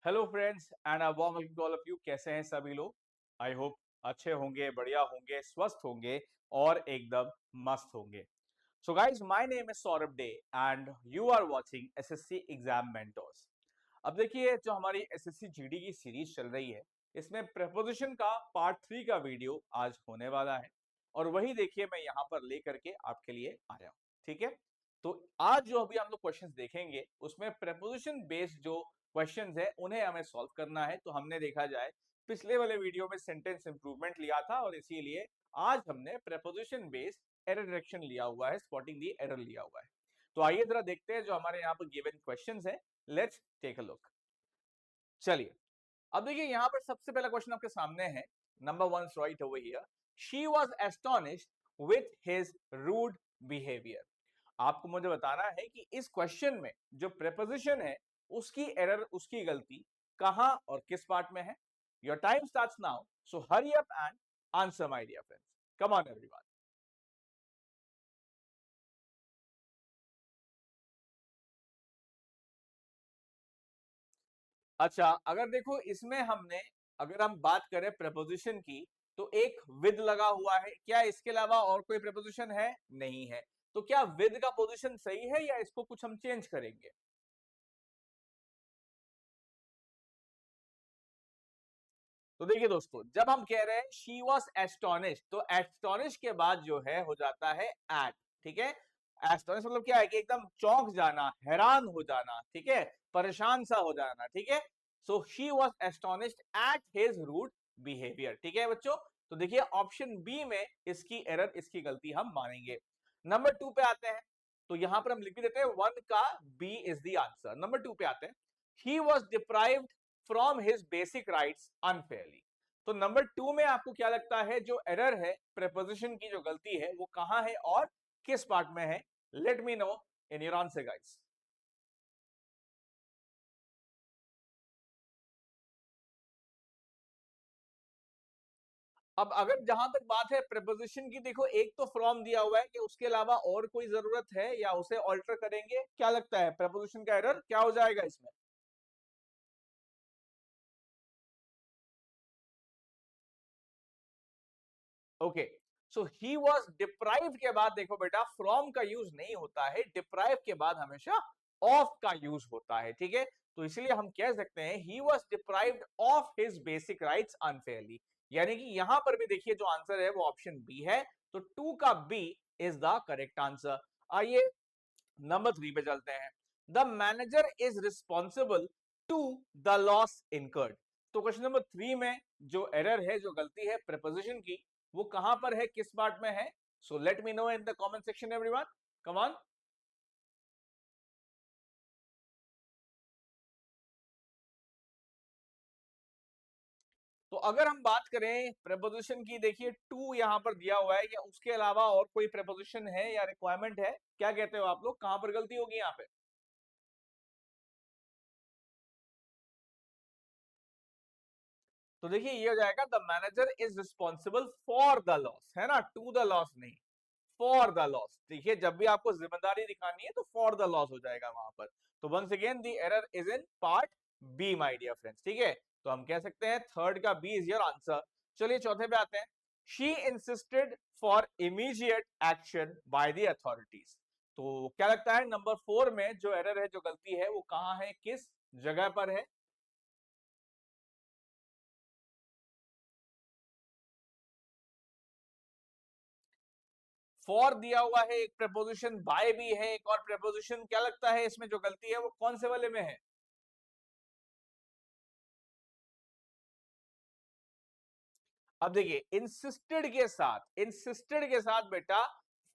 Hello friends and a warm welcome to all of you. कैसे हैं सभी लोग? आई होप अच्छे होंगे, बढ़िया होंगे, स्वस्थ होंगे और एकदम मस्त होंगे। So guys, my name is Saurabh Dey and you are watching SSC exam mentors. अब देखिए, जो हमारी एसएससी जीडी की सीरीज चल रही है, इसमें प्रेपोजिशन का पार्ट 3 का वीडियो आज होने वाला है और वही देखिए मैं यहाँ पर लेकर के आपके लिए आया हूँ। ठीक है, तो आज जो अभी हम लोग क्वेश्चंस देखेंगे उसमें प्रेपोजिशन बेस्ड जो क्वेश्चंस है उन्हें हमें सॉल्व करना है। तो हमने देखा जाए पिछले वाले वीडियो में सेंटेंस इंप्रूवमेंट लिया था और इसीलिए आज हमने प्रेपोजिशन बेस्ड एरर डिटेक्शन लिया हुआ है, स्पॉटिंग दी एरर लिया हुआ है। तो आइए जरा देखते हैं जो हमारे यहाँ पर गिवन क्वेश्चंस है। Let's take a look. चलिए, अब देखिए यहाँ पर सबसे पहला क्वेश्चन आपके सामने है। Number 1 right over here. She was astonished with his rude behaviour. आपको मुझे बताना है कि इस क्वेश्चन में जो प्रेपोजिशन है उसकी एरर, उसकी गलती कहां और किस पार्ट में है। Your time starts now, so hurry up and answer my dear friends. Come on everyone. अच्छा, अगर देखो इसमें हमने, अगर हम बात करें प्रेपोजिशन की, तो एक विद लगा हुआ है। क्या इसके अलावा और कोई प्रेपोजिशन है? नहीं है। तो क्या विद का पोजीशन सही है या इसको कुछ हम चेंज करेंगे? तो देखिए दोस्तों, जब हम कह रहे हैं शी वॉज एस्टोनिश, तो एस्टोनिश के बाद जो है हो जाता है एट। ठीक है, एस्टोनिश मतलब क्या है कि एकदम चौंक जाना, हैरान हो जाना, ठीक है, परेशान सा हो जाना। ठीक है, so she was astonished at his rude behaviour. ठीक है बच्चों, तो देखिए ऑप्शन बी में इसकी एरर, इसकी गलती हम मानेंगे। नंबर 2 पे आते हैं, तो यहां पर हम लिख भी देते हैं 1 का B is the answer. Number 2 पे आते हैं, he was deprived from his basic rights unfairly. तो नंबर 2 में आपको क्या लगता है जो एरर है, प्रेपोजिशन की जो गलती है वो कहां है और किस पार्ट में है? Late me know in your answer guys. अब अगर जहां तक बात है प्रेपोजिशन की, देखो एक तो फ्रॉम दिया हुआ है, कि उसके अलावा और कोई जरूरत है या उसे ऑल्टर करेंगे? क्या लगता है प्रेपोजिशन का एरर क्या हो जाएगा इसमें? Okay, so he was deprived के बाद देखो बेटा, फ्रॉम का यूज नहीं होता है, डिप्राइव के बाद हमेशा ऑफ का यूज होता है। ठीक है, तो इसलिए हम कह सकते हैं he was deprived of his basic rights unfairly. यानी कि यहां पर भी देखिए जो आंसर है वो ऑप्शन बी है। तो 2 का B is the correct answer. आइए नंबर 3 पे चलते हैं। The manager is responsible to the loss incurred. तो क्वेश्चन नंबर 3 में जो एरर है, जो गलती है प्रेपोजिशन की, वो कहां पर है, किस पार्ट में है? So let me know in the comment section everyone. Come on. तो अगर हम बात करें प्रेपोजिशन की, देखिए टू यहां पर दिया हुआ है, या उसके अलावा और कोई प्रेपोजिशन है या रिक्वायरमेंट है? क्या कहते हो आप लोग, कहां पर गलती होगी यहां पे? तो देखिए ये हो जाएगा the manager is responsible for the loss, है ना, टू द लॉस नहीं, फॉर द लॉस। देखिए जब भी आपको जिम्मेदारी दिखानी है तो फॉर द लॉस हो जाएगा वहां पर। तो once again the error is in part B my dear friends. ठीक है, तो हम कह सकते हैं थर्ड का बी इज योर आंसर। चलिए चौथे पे आते हैं। She insisted for immediate action by the authorities. तो क्या लगता है नंबर 4 में जो एरर है, जो गलती है, वो कहां है, किस जगह पर है? फॉर दिया हुआ है, एक प्रपोजिशन बाय भी है, एक और प्रपोजिशन, क्या लगता है इसमें जो गलती है वो कौन से वाले में है? अब देखिए इंसिस्टेड के साथ बेटा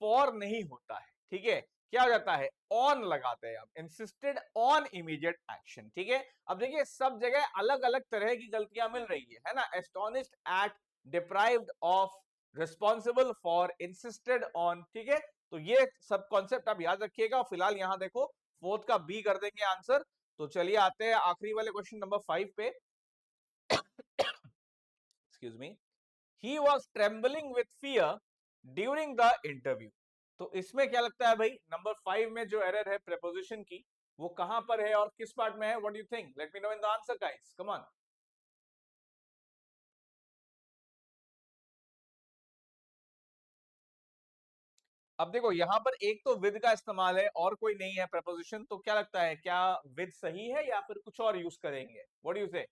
फॉर नहीं होता है। ठीक है, क्या हो जाता है, ऑन लगाते हैं हम, इंसिस्टेड ऑन इमीडिएट एक्शन। ठीक है, अब देखिए सब जगह अलग अलग तरह की गलतियां मिल रही है ना, astonished at, deprived of, responsible for, insisted on. ठीक है, तो ये सब कॉन्सेप्ट आप याद रखिएगा। फिलहाल यहां देखो फोर्थ का बी कर देंगे आंसर। तो चलिए आते हैं आखिरी वाले क्वेश्चन नंबर 5 पे। Excuse me. He was trembling with fear during the interview। तो इसमें क्या लगता है भाई, नंबर 5 में जो एरर है प्रेपोजिशन की, वो कहां पर है और किस पार्ट में है? What do you think? Late me know in the answer guys, come on. अब देखो यहां पर एक तो विद का इस्तेमाल है और कोई नहीं है प्रपोजिशन, तो क्या लगता है, क्या विद सही है या फिर कुछ और यूज करेंगे? व्हाट डू यू से?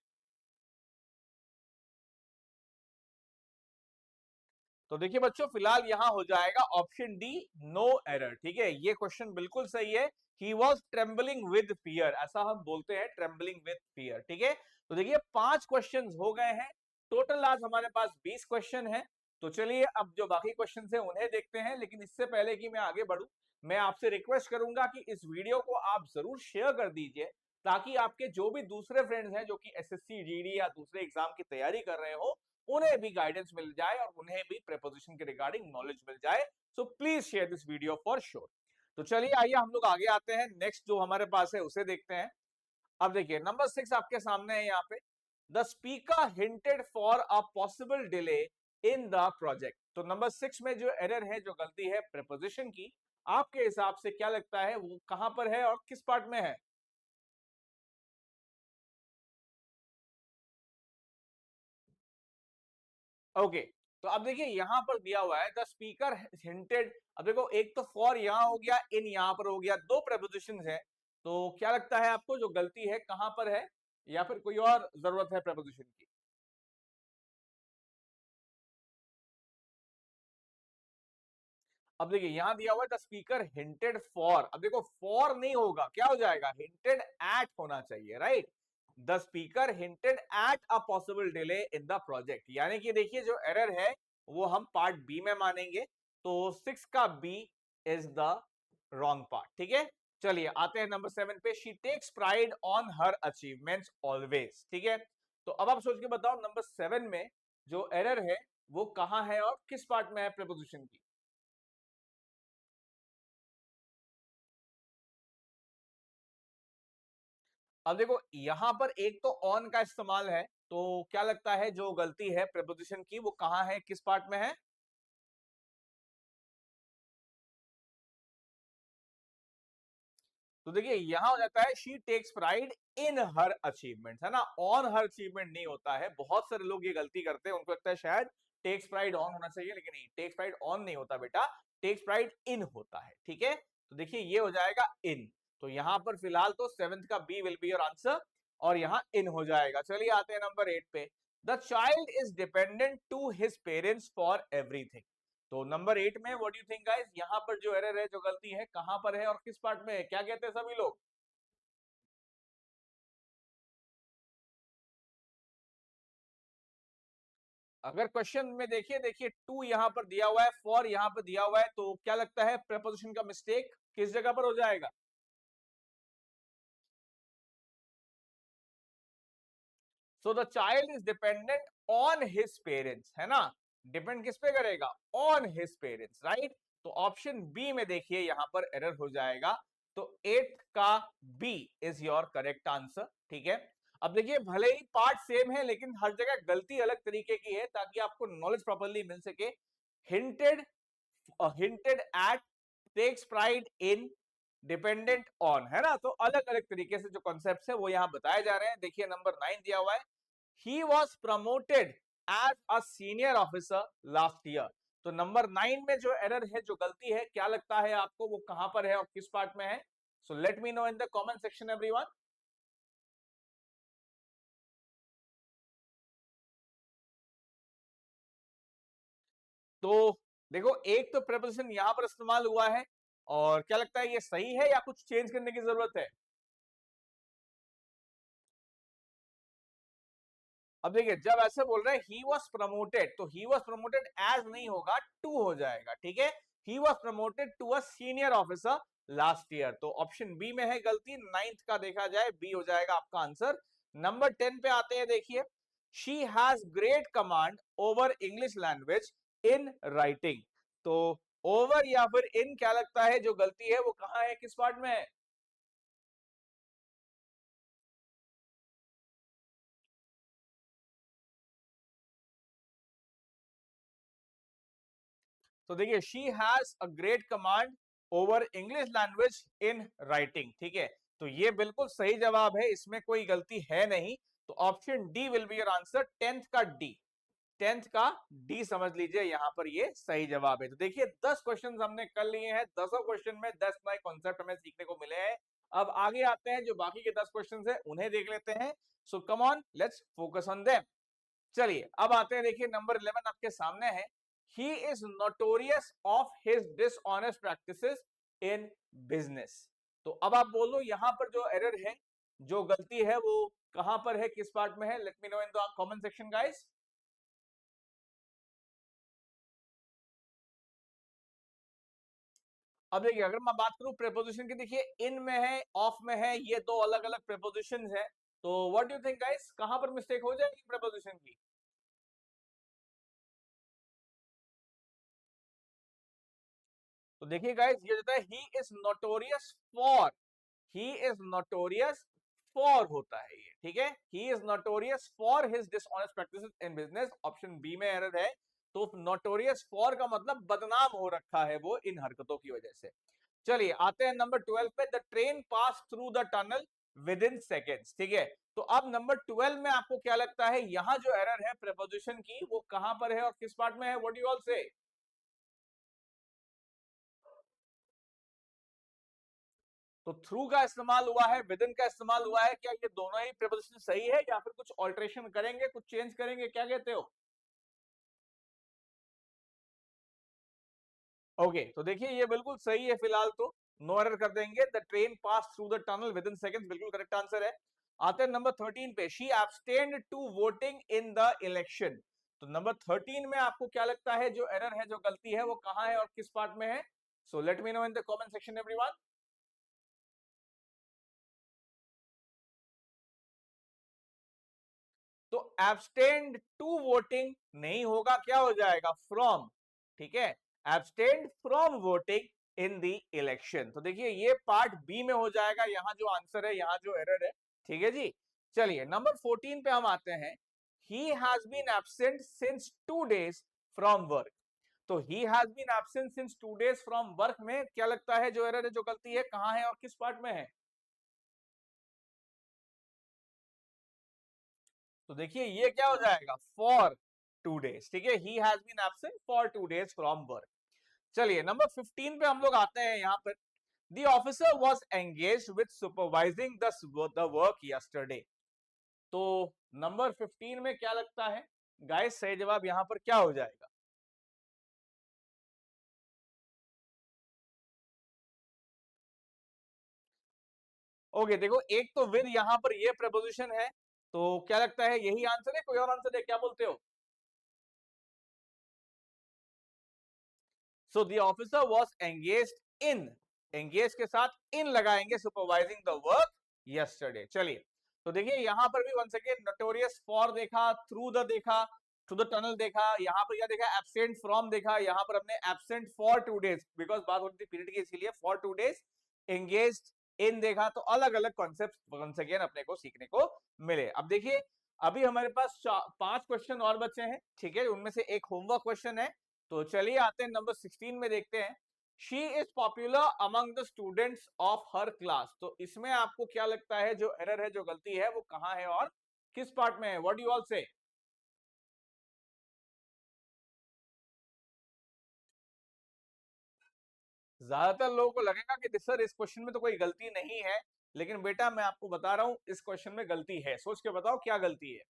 तो देखिए बच्चों, फिलहाल यहां हो जाएगा ऑप्शन डी, नो एरर। ठीक है, ये क्वेश्चन बिल्कुल सही है। He was trembling with fear, ऐसा हम बोलते हैं, ट्रेम्बलिंग विद फियर। ठीक है, तो देखिए 5 क्वेश्चन हो गए हैं टोटल, आज हमारे पास 20 क्वेश्चन है। तो चलिए अब जो बाकी क्वेश्चन है उन्हें देखते हैं, लेकिन इससे पहले कि मैं आगे बढ़ूं, मैं आपसे रिक्वेस्ट करूंगा कि इस वीडियो को आप जरूर शेयर कर दीजिए, ताकि आपके जो भी दूसरे फ्रेंड्स हैं जो कि एसएससी जीडी या दूसरे एग्जाम की तैयारी कर रहे हो, उन्हें भी गाइडेंस मिल जाए और उन्हें भी प्रीपोजिशन के रिगार्डिंग नॉलेज मिल जाए। So please share this video for sure. तो चलिए आइए हम लोग आगे आते हैं, नेक्स्ट जो हमारे पास है उसे देखते हैं। अब देखिए नंबर 6 आपके सामने है यहाँ पे, the speaker hinted for a possible delay in the project. तो नंबर 6 में जो एरर है, जो गलती है प्रीपोजिशन की, आपके हिसाब से क्या लगता है वो कहां पर है और किस पार्ट में है? ओके, तो अब देखिए यहां पर दिया हुआ है द स्पीकर हिंटेड। अब देखो एक तो फॉर यहां हो गया, इन यहां पर हो गया, दो प्रपोजिशंस है। तो क्या लगता है आपको जो गलती है कहां पर है, या फिर कोई और जरूरत है प्रपोजिशन की? अब देखिए यहां दिया हुआ है द स्पीकर हिंटेड फॉर। अब देखो फॉर नहीं होगा, क्या हो जाएगा, हिंटेड एट होना चाहिए, right? The speaker hinted at a possible delay in the project, यानी कि देखिए जो एरर है वो हम पार्ट बी में मानेंगे। तो 6 का B is the wrong part. ठीक है, चलिए आते हैं नंबर 7 पे। She takes pride on her achievements always. ठीक है, तो अब आप सोच के बताओ नंबर 7 में जो एरर है वो कहां है और किस पार्ट में है प्रपोजिशन की? अब देखो यहां पर एक तो ऑन का इस्तेमाल है, तो क्या लगता है जो गलती है प्रीपोजिशन की वो कहां है, किस पार्ट में है? तो देखिए यहां हो जाता है she takes pride in her achievement, है ना, ऑन हर अचीवमेंट नहीं होता है। बहुत सारे लोग ये गलती करते हैं, उनको लगता है शायद टेक्स प्राइड ऑन होना चाहिए, लेकिन नहीं, टेक्स प्राइड ऑन नहीं होता बेटा, टेक्स प्राइड इन होता है। ठीक है, तो देखिए ये हो जाएगा इन। तो यहां पर फिलहाल तो 7th का B will be your answer, और यहां इन हो जाएगा। चलिए आते हैं नंबर 8 पे। The child is dependent to his parents for everything. तो नंबर 8 में what do you think guys, यहां पर जो एरर है, जो गलती है, कहां पर है और किस पार्ट में है, क्या कहते हैं सभी लोग? अगर क्वेश्चन में देखिए, देखिए टू यहां पर दिया हुआ है, फॉर यहां पर दिया हुआ है, तो क्या लगता है प्रपोजिशन का मिस्टेक किस जगह पर हो जाएगा? So the child is dependent on his parents, है ना, डिपेंड किस पे करेगा, ऑन हिज पेरेंट्स, राइट? तो ऑप्शन बी में देखिए यहां पर एरर हो जाएगा। तो 8th का B is your correct answer. ठीक है, अब देखिए भले ही पार्ट सेम है, लेकिन हर जगह गलती अलग तरीके की है, ताकि आपको नॉलेज प्रॉपर्ली मिल सके। Hinted, hinted at, takes pride in, dependent on, है ना, तो अलग अलग तरीके से जो कॉन्सेप्ट है वो यहां बताए जा रहे हैं। देखिए नंबर 9 दिया हुआ है, he was promoted as a senior officer last year। तो नंबर 9 में जो एरर है, जो गलती है, क्या लगता है आपको वो कहां पर है और किस पार्ट में है? So let me know in the comment section everyone. तो देखो एक तो प्रेपोजिशन यहां पर इस्तेमाल हुआ है, और क्या लगता है ये सही है या कुछ चेंज करने की जरूरत है? अब देखिए जब ऐसे बोल रहे हैं ही वॉज प्रमोटेड, तो ही वॉज प्रमोटेड एज नहीं होगा, टू हो जाएगा। ठीक है, he was promoted to a senior officer last year. तो ऑप्शन बी में है गलती, 9th का देखा जाए बी हो जाएगा आपका आंसर। नंबर 10 पे आते हैं, देखिए she has great command over English language in writing. तो ओवर या फिर इन, क्या लगता है जो गलती है वो कहां है, किस पार्ट में है? तो देखिए she has a great command over English language in writing. ठीक है, तो ये बिल्कुल सही जवाब है, इसमें कोई गलती है नहीं। तो option D will be your answer, 10th का डी, 10th का डी समझ लीजिए, यहां पर ये सही जवाब है। तो देखिए 10 क्वेश्चन हमने कर लिए हैं, 10 क्वेश्चन में 10 नए कॉन्सेप्ट हमें सीखने को मिले हैं। अब आगे आते हैं, जो बाकी के 10 क्वेश्चन है उन्हें देख लेते हैं। So come on, let's focus on them. चलिए अब आते हैं, देखिए नंबर 11 आपके सामने है। He is notorious of his dishonest practices in business. तो अब आप बोलो यहां पर जो एरर है, जो गलती है, वो कहां पर है, किस पार्ट में है? Late me know in the comment section guys. अब देखिए अगर मैं बात करूं प्रेपोजिशन की, देखिए इन में है, ऑफ में है, ये दो अलग अलग प्रेपोजिशन है। तो what do you think guys, कहां पर मिस्टेक हो जाएगी प्रेपोजिशन की? तो देखिए गाइस, ये होता है he is notorious for, he is notorious for होता है ये, ठीक है। He is notorious for his dishonest practices in business, option B में एरर है। तो नोटोरियस फॉर का मतलब बदनाम हो रखा है वो इन हरकतों की वजह से। चलिए आते हैं नंबर 12 पे, the train pass through the tunnel with in seconds, ठीक है। तो अब नंबर 12 में आपको क्या लगता है, यहां जो एरर है प्रीपोजिशन की, वो कहां पर है और किस पार्ट में है? व्हाट डू यू ऑल से? तो थ्रू का इस्तेमाल हुआ है, विद इन का इस्तेमाल हुआ है, क्या ये दोनों ही प्रीपोजिशन सही है या फिर कुछ ऑल्ट्रेशन करेंगे, कुछ चेंज करेंगे, क्या कहते हो? ओके, तो देखिए ये बिल्कुल सही है फिलहाल, तो नो एरर कर देंगे। The train pass through the tunnel within seconds, बिल्कुल करेक्ट आंसर है। आते हैं नंबर 13 पे, she abstained to voting in the election. तो नंबर 13 में आपको क्या लगता है, जो एरर है, जो गलती है, वो कहां है और किस पार्ट में है? So let me know in the comment section everyone. तो एब्सटेन्ड टू वोटिंग नहीं होगा, क्या हो जाएगा? फ्रॉम, ठीक है। Abstained from voting in the election. तो देखिए ये पार्ट बी में हो जाएगा, यहां जो आंसर है, यहां जो एरर है, ठीक है जी। चलिए नंबर 14 पे हम आते हैं। He has been absent since 2 days from work. तो he has been absent since 2 days from work में क्या लगता है, जो एरर है, जो गलती है, कहां है और किस पार्ट में है? तो देखिए ये क्या हो जाएगा? फॉर 2 days, ठीक है। He has been absent for 2 days from work. चलिए नंबर 15 पे हम लोग आते हैं, यहां पर the officer was engage with supervising the work yesterday. तो नंबर 15 में क्या लगता है गाइस, सही जवाब यहां पर क्या हो जाएगा? ओके देखो, एक तो विद यहां पर ये प्रपोजिशन है, तो क्या लगता है यही आंसर है, कोई और आंसर है, क्या बोलते हो? So the officer was engaged in, engage के साथ इन लगाएंगे, सुपरवाइजिंग द वर्क यस्टरडे। चलिए, तो देखिए यहां पर भी वंस अगेन नोटोरियस फॉर देखा, थ्रू द देखा, टू द टनल देखा, यहां पर क्या देखा, एब्सेंट फ्रॉम देखा, यहां पर हमने एब्सेंट फॉर 2 days, बिकॉज बात होती थी पीरियड की, इसीलिए फॉर 2 days एंगेज्ड इन देखा। तो अलग अलग कॉन्सेप्ट वंस अगेन अपने को सीखने को मिले। अब देखिए अभी हमारे पास 5 क्वेश्चन और बचे हैं, ठीक है, उनमें से एक होमवर्क क्वेश्चन है। तो चलिए आते हैं नंबर 16 में, देखते हैं। She is popular among the students of her class. तो इसमें आपको क्या लगता है, जो एरर है, जो गलती है, वो कहां है और किस पार्ट में है? व्हाट डू यू ऑल से? ज्यादातर लोगों को लगेगा कि सर इस क्वेश्चन में तो कोई गलती नहीं है, लेकिन बेटा मैं आपको बता रहा हूं, इस क्वेश्चन में गलती है। सोच के बताओ क्या गलती है।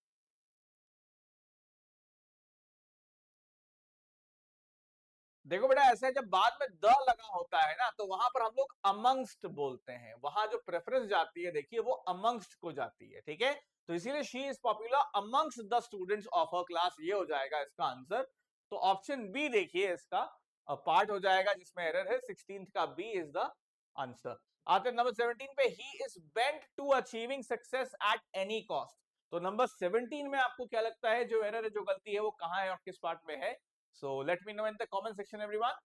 देखो बेटा, ऐसा है, जब बाद में द लगा होता है ना, तो वहां पर हम लोग अमंगस्ट बोलते हैं, वहां जो प्रेफरेंस जाती है, देखिए वो अमंगस्ट को जाती है, ठीक है। तो इसीलिए she is popular amongst the students of her class, ये हो जाएगा इसका आंसर। तो ऑप्शन बी देखिए इसका पार्ट हो जाएगा, जिसमें एरर है, 16th का बी इज द आंसर। आते नंबर 17 पे, he is bent to achieving success at any cost. तो नंबर 17 में आपको क्या लगता है, जो एरर है, जो गलती है, वो कहां है और किस पार्ट में है? So let me know in the comment section everyone.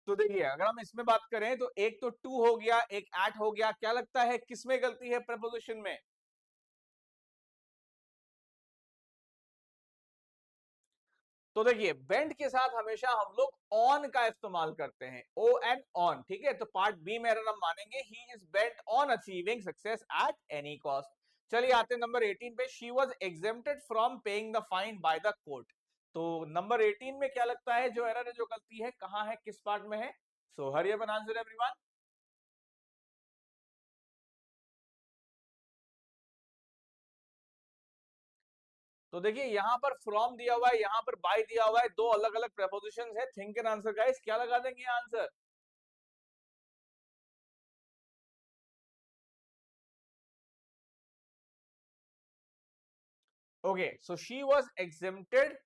तो देखिए अगर हम इसमें बात करें, तो एक तो टू हो गया, एक एट हो गया, क्या लगता है किसमें गलती है प्रपोजिशन में? तो देखिए बेंट के साथ हमेशा हम लोग ऑन का इस्तेमाल करते हैं, ओ एन ऑन, ठीक है। तो पार्ट बी में एरर हम मानेंगे ही is bent on achieving success at any cost. चलिए आते हैं नंबर 18 पे, she was exempted from paying the fine by the court. तो नंबर 18 में क्या लगता है जो एरर है, जो गलती है, कहां है, किस पार्ट में है? So hurry up an answer everyone. तो देखिए यहां पर फ्रॉम दिया हुआ है, यहां पर बाय दिया हुआ है, दो अलग अलग प्रपोजिशंस है। थिंक एन आंसर गाइस, क्या लगा देंगे answer? Okay, so she was exempted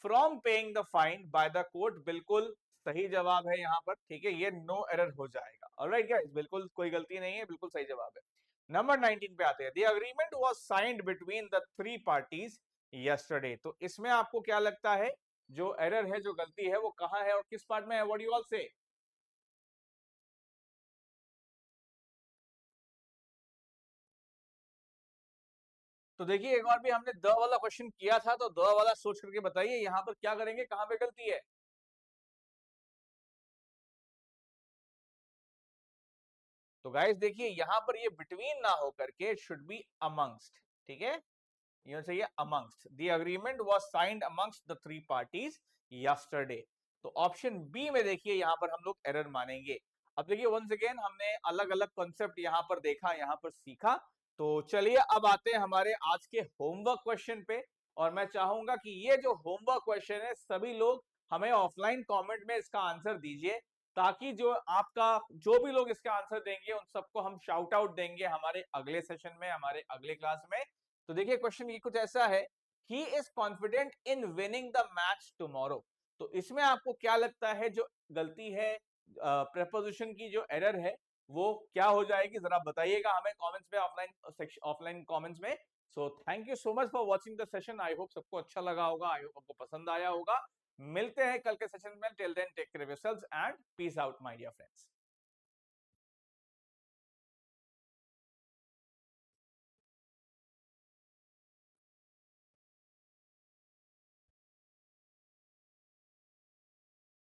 from paying the fine by the court, बिल्कुल सही जवाब है यहाँ पर, ठीक है। ये नो एरर हो जाएगा। ऑलराइट गाइस, बिल्कुल कोई गलती नहीं है, बिल्कुल सही जवाब है। नंबर 19 पे आते हैं। The agreement was signed between the three parties yesterday. तो इसमें आपको क्या लगता है जो एरर है, जो गलती है, वो कहां है और किस पार्ट में है? व्हाट डू यू ऑल से? तो देखिए एक बार भी हमने द वाला क्वेश्चन किया था, तो द वाला सोच करके बताइए यहाँ पर क्या करेंगे, कहां पे गलती है? तो गाइस देखिए यहां पर ये बिटवीन ना हो करके शुड बी अमंगस्ट, ठीक है। ये चाहिए amongst. The agreement was signed amongst the three parties yesterday. तो ऑप्शन बी में देखिए यहां पर हम लोग एरर मानेंगे। अब देखिए वंस अगेन हमने अलग अलग कॉन्सेप्ट यहां पर देखा, यहां पर सीखा। तो चलिए अब आते हैं हमारे आज के होमवर्क क्वेश्चन पे। और मैं चाहूंगा कि ये जो होमवर्क क्वेश्चन है सभी लोग हमें ऑफलाइन कमेंट में इसका आंसर दीजिए, ताकि जो आपका जो भी लोग इसका आंसर देंगे उन सबको हम शाउट आउट देंगे हमारे अगले सेशन में, हमारे अगले क्लास में। तो देखिए क्वेश्चन ये कुछ ऐसा है, he is confident in winning the match tomorrow. तो इसमें आपको क्या लगता है जो गलती है, प्रेपोजिशन की जो एरर है, वो क्या हो जाएगी? जरा बताइएगा हमें कमेंट्स में, ऑफलाइन ऑफलाइन कमेंट्स में। So thank you so much for watching the session. I hope सबको अच्छा लगा होगा, आई होप आपको पसंद आया होगा। मिलते हैं कल के सेशन में। Till then take care of yourselves and peace out my dear friends.